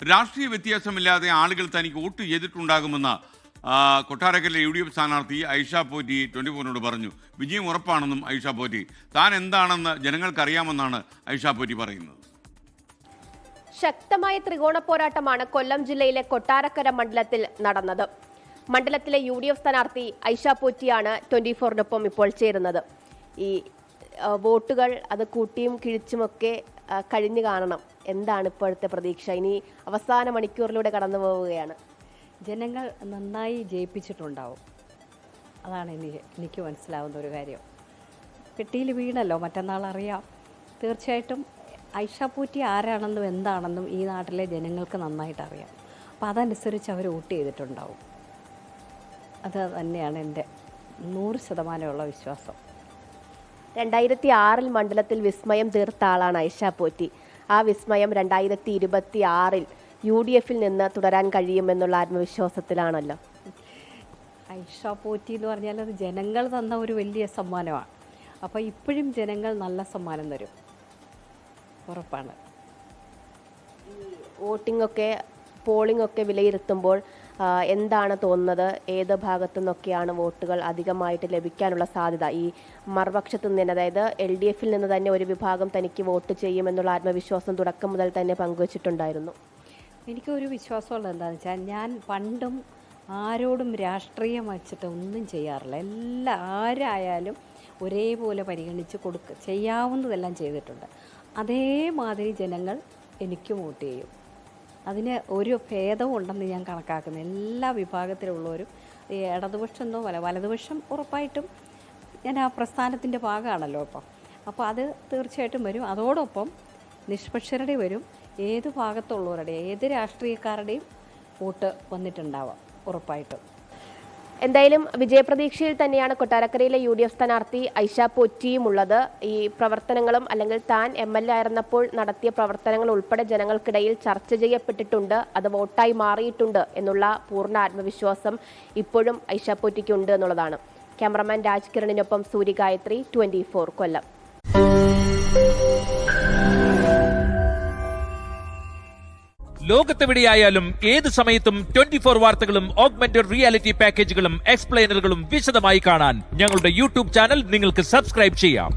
രാഷ്ട്രീയ വ്യത്യാസമില്ലാതെ ആളുകൾ തനിക്ക് വോട്ട് ചെയ്തിട്ടുണ്ടാകുമെന്ന് കൊട്ടാരക്കരയിലെ UDF സ്ഥാനാർത്ഥി ഐഷ പോറ്റി 24-നോട് പറഞ്ഞു. വിജയം ഉറപ്പാണെന്നും ഐഷ പോറ്റി. താൻ എന്താണെന്ന് ജനങ്ങൾക്കറിയാമെന്നാണ് ഐഷ പോറ്റി പറയുന്നത്. ശക്തമായ ത്രികോണ പോരാട്ടമാണ് കൊല്ലം ജില്ലയിലെ കൊട്ടാരക്കര മണ്ഡലത്തിൽ നടന്നത്. മണ്ഡലത്തിലെ UDF സ്ഥാനാർത്ഥി ഐഷ പോറ്റിയാണ് 24-നൊപ്പം ഇപ്പോൾ ചേരുന്നത്. ഈ വോട്ടുകൾ അത് കൂട്ടിയും കിഴിച്ചുമൊക്കെ കഴിഞ്ഞു കാണണം. എന്താണ് ഇപ്പോഴത്തെ പ്രതീക്ഷ? ഇനി അവസാന മണിക്കൂറിലൂടെ കടന്നു പോവുകയാണ്. ജനങ്ങൾ നന്നായി ജയിപ്പിച്ചിട്ടുണ്ടാവും. അതാണ് എനിക്ക് മനസ്സിലാവുന്ന ഒരു കാര്യം. പെട്ടിയിൽ വീണല്ലോ, മറ്റന്നാൾ അറിയാം. തീർച്ചയായിട്ടും ഐഷ പോറ്റി ആരാണെന്നും എന്താണെന്നും ഈ നാട്ടിലെ ജനങ്ങൾക്ക് നന്നായിട്ട് അറിയാം. അപ്പോൾ അതനുസരിച്ച് അവർ വോട്ട് ചെയ്തിട്ടുണ്ടാവും. അത് തന്നെയാണ് എൻ്റെ 100% വിശ്വാസം. 2006 മണ്ഡലത്തിൽ വിസ്മയം തീർത്ത ആളാണ് ഐഷ പോറ്റി. ആ വിസ്മയം 2026 UDFിൽ നിന്ന് തുടരാൻ കഴിയുമെന്നുള്ള ആത്മവിശ്വാസത്തിലാണല്ലോ. ഐഷ പോറ്റി എന്ന് പറഞ്ഞാൽ അത് ജനങ്ങൾ തന്ന ഒരു വലിയ സമ്മാനമാണ്. അപ്പോൾ ഇപ്പോഴും ജനങ്ങൾ നല്ല സമ്മാനം തരും, ഉറപ്പാണ്. പോളിംഗ് ഒക്കെ വിലയിരുത്തുമ്പോൾ എന്താണ് തോന്നുന്നത്? ഏത് ഭാഗത്തു നിന്നൊക്കെയാണ് വോട്ടുകൾ അധികമായിട്ട് ലഭിക്കാനുള്ള സാധ്യത? ഈ മറുപക്ഷത്തു നിന്ന്, അതായത് LDFിൽ നിന്ന് തന്നെ ഒരു വിഭാഗം തനിക്ക് വോട്ട് ചെയ്യുമെന്നുള്ള ആത്മവിശ്വാസം തുടക്കം മുതൽ തന്നെ പങ്കുവച്ചിട്ടുണ്ടായിരുന്നു. എനിക്കൊരു വിശ്വാസമുള്ളത് എന്താണെന്ന് വെച്ചാൽ, ഞാൻ പണ്ടും ആരോടും രാഷ്ട്രീയം വച്ചിട്ട് ഒന്നും ചെയ്യാറില്ല. ആരായാലും ഒരേപോലെ പരിഗണിച്ച് ചെയ്യാവുന്നതെല്ലാം ചെയ്തിട്ടുണ്ട്. അതേമാതിരി ജനങ്ങൾ എനിക്കും വോട്ട് ചെയ്യും. അതിന് ഒരു ഭേദവും ഉണ്ടെന്ന് ഞാൻ കണക്കാക്കുന്നു. എല്ലാ വിഭാഗത്തിലുള്ളവരും ഇടതുപക്ഷമെന്നോ വലതുപക്ഷം ഉറപ്പായിട്ടും ഞാൻ ആ പ്രസ്ഥാനത്തിൻ്റെ ഭാഗമാണല്ലോ ഇപ്പം. അപ്പോൾ അത് തീർച്ചയായിട്ടും വരും. അതോടൊപ്പം നിഷ്പക്ഷരുടെ വരും. ഏത് ഭാഗത്തുള്ളവരുടെ, ഏത് രാഷ്ട്രീയക്കാരുടെയും വോട്ട് വന്നിട്ടുണ്ടാവാം ഉറപ്പായിട്ടും. എന്തായാലും വിജയപ്രതീക്ഷയിൽ തന്നെയാണ് കൊട്ടാരക്കരയിലെ UDF സ്ഥാനാർത്ഥി ഐഷ പോറ്റിയും ഉള്ളത്. ഈ പ്രവർത്തനങ്ങളും അല്ലെങ്കിൽ താൻ MLA ആയിരുന്നപ്പോൾ നടത്തിയ പ്രവർത്തനങ്ങൾ ഉൾപ്പെടെ ജനങ്ങൾക്കിടയിൽ ചർച്ച ചെയ്യപ്പെട്ടിട്ടുണ്ട്. അത് വോട്ടായി മാറിയിട്ടുണ്ട് എന്നുള്ള പൂർണ്ണ ആത്മവിശ്വാസം ഇപ്പോഴും ഐഷ പോറ്റിക്കുണ്ട് എന്നുള്ളതാണ്. ക്യാമറമാൻ രാജ് കിരണിനൊപ്പം സൂര്യഗായത്രി, 24 കൊല്ലം. ലോകത്തെവിടെയായാലും ഏത് സമയത്തും 24 വാർത്തകളും ഓഗ്മെന്റഡ് റിയാലിറ്റി പാക്കേജുകളും എക്സ്പ്ലെയിനറുകളും വിശദമായി കാണാൻ ഞങ്ങളുടെ YouTube ചാനൽ നിങ്ങൾക്ക് സബ്സ്ക്രൈബ് ചെയ്യാം.